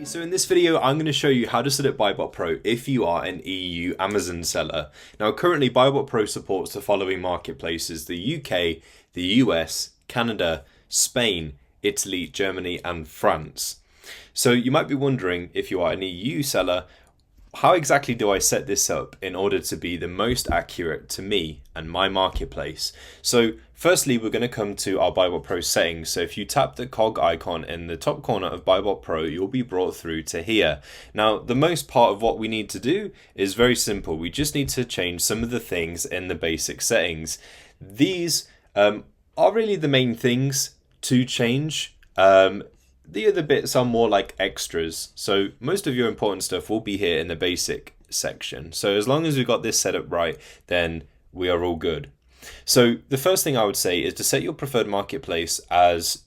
So in this video, I'm going to show you how to set up BuyBotPro if you are an EU Amazon seller. Now currently BuyBotPro supports the following marketplaces: the UK, the US, Canada, Spain, Italy, Germany and France. So you might be wondering, if you are an EU seller, how exactly do I set this up in order to be the most accurate to me and my marketplace? So firstly, we're going to come to our BuyBotPro settings. So if you tap the cog icon in the top corner of BuyBotPro, you'll be brought through to here. Now, the most part of what we need to do is very simple. We just need to change some of the things in the basic settings. These are really the main things to change. The other bits are more like extras. So most of your important stuff will be here in the basic section. So as long as we've got this set up right, then we are all good. So the first thing I would say is to set your preferred marketplace as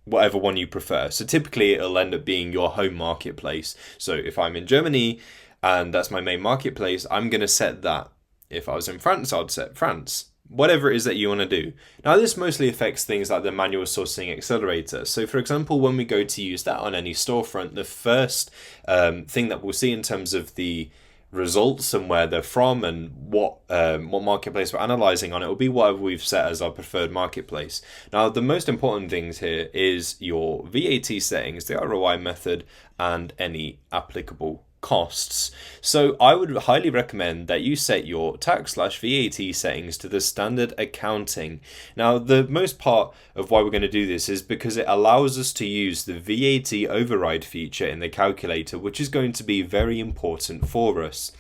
whatever one you prefer. So typically it'll end up being your home marketplace. So if I'm in Germany and that's my main marketplace, I'm going to set that. If I was in France, I'd set France. Whatever it is that you want to do. Now this mostly affects things like the manual sourcing accelerator. So for example, when we go to use that on any storefront, the first thing that we'll see in terms of the results and where they're from and what marketplace we're analyzing on, it will be whatever we've set as our preferred marketplace. Now the most important things here is your VAT settings, the ROI method and any applicable costs. So I would highly recommend that you set your tax/VAT settings to the standard accounting. Now the most part of why we're going to do this is because it allows us to use the VAT override feature in the calculator, which is going to be very important for us.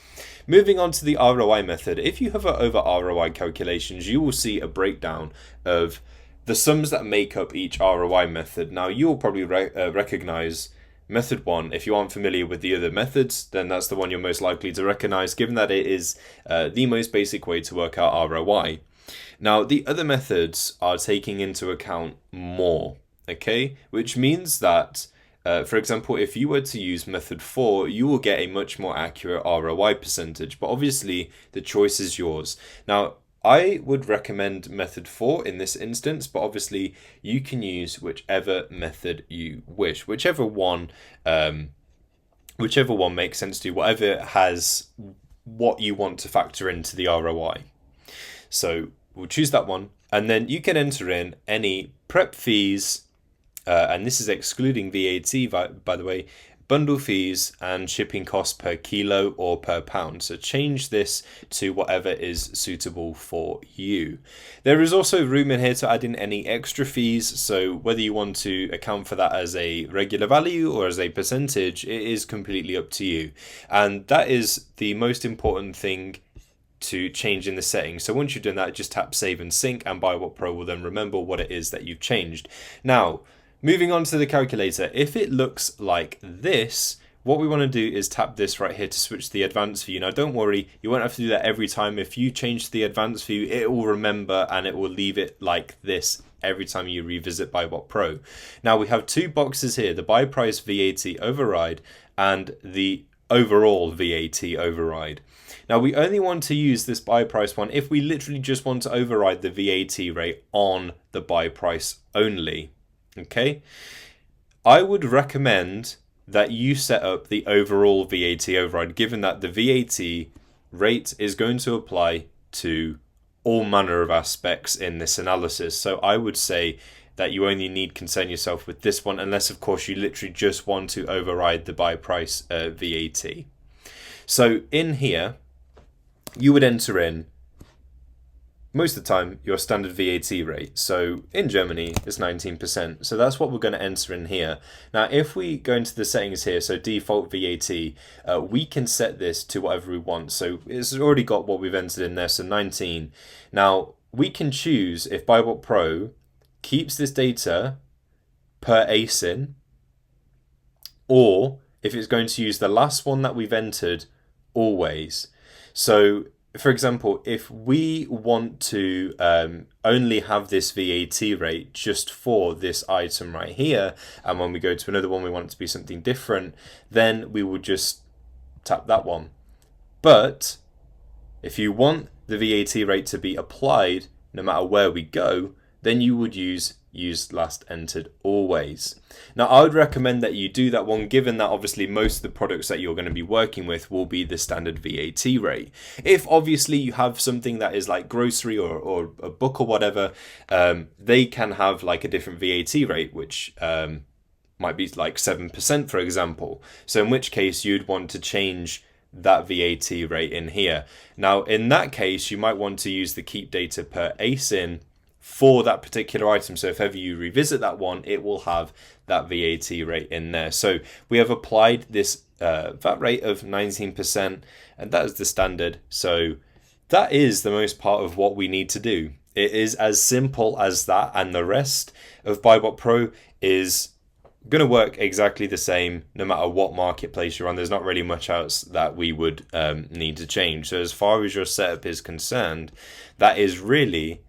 Moving on to the ROI method, if you hover over ROI calculations, you will see a breakdown of the sums that make up each ROI method. Now you will probably recognize Method 1. If you aren't familiar with the other methods, then that's the one you're most likely to recognize, given that it is the most basic way to work out ROI. Now, the other methods are taking into account more, okay? Which means that, for example, if you were to use method 4, you will get a much more accurate ROI percentage, but obviously the choice is yours. Now, I would recommend method 4 in this instance, but obviously you can use whichever method you wish, whichever one makes sense to you, whatever has what you want to factor into the ROI. So we'll choose that one, and then you can enter in any prep fees, and this is excluding VAT, by the way, bundle fees and shipping costs per kilo or per pound. So change this to whatever is suitable for you. There is also room in here to add in any extra fees. So whether you want to account for that as a regular value or as a percentage, it is completely up to you. And that is the most important thing to change in the settings. So once you've done that, just tap save and sync, and BuyBotPro will then remember what it is that you've changed. Now, moving on to the calculator, if it looks like this, what we want to do is tap this right here to switch to the advanced view. Now don't worry, you won't have to do that every time. If you change to the advanced view, it will remember and it will leave it like this every time you revisit BuyBotPro. Now we have two boxes here, the buy price VAT override and the overall VAT override. Now we only want to use this buy price one if we literally just want to override the VAT rate on the buy price only. Okay, I would recommend that you set up the overall VAT override, given that the VAT rate is going to apply to all manner of aspects in this analysis. So I would say that you only need concern yourself with this one, unless of course you literally just want to override the buy price VAT. So in here, you would enter in, most of the time, your standard VAT rate. So in Germany, it's 19%. So that's what we're going to enter in here. Now, if we go into the settings here, so default VAT, we can set this to whatever we want. So it's already got what we've entered in there, so 19. Now, we can choose if BuyBotPro keeps this data per ASIN, or if it's going to use the last one that we've entered always. So for example, if we want to only have this VAT rate just for this item right here, and when we go to another one we want it to be something different, then we will just tap that one. But if you want the VAT rate to be applied no matter where we go, then you would use use last entered always. Now, I would recommend that you do that one, given that obviously most of the products that you're going to be working with will be the standard VAT rate. If obviously you have something that is like grocery or a book or whatever, they can have like a different VAT rate, which might be like 7%, for example. So in which case you'd want to change that VAT rate in here. Now, in that case, you might want to use the keep data per ASIN for that particular item. So if ever you revisit that one, it will have that VAT rate in there. So we have applied this VAT rate of 19%, and that is the standard. So that is the most part of what we need to do. It is as simple as that, and the rest of BuyBotPro is going to work exactly the same no matter what marketplace you're on. There's not really much else that we would need to change. So as far as your setup is concerned, that is really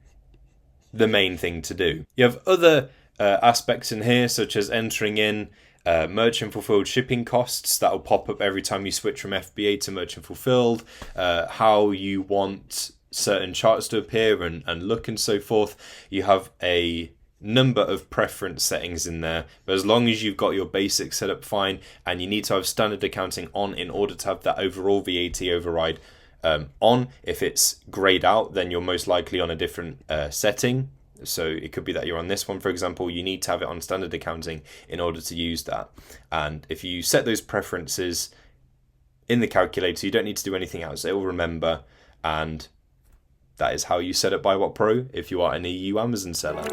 the main thing to do. You have other aspects in here, such as entering in merchant fulfilled shipping costs that will pop up every time you switch from FBA to merchant fulfilled, how you want certain charts to appear and look and so forth. You have a number of preference settings in there, but as long as you've got your basics set up fine, and you need to have standard accounting on in order to have that overall VAT override on. If it's grayed out, then you're most likely on a different setting. So it could be that you're on this one, for example. You need to have it on standard accounting in order to use that. And if you set those preferences in the calculator, you don't need to do anything else. It will remember, and that is how you set up BuyBotPro if you are an EU Amazon seller.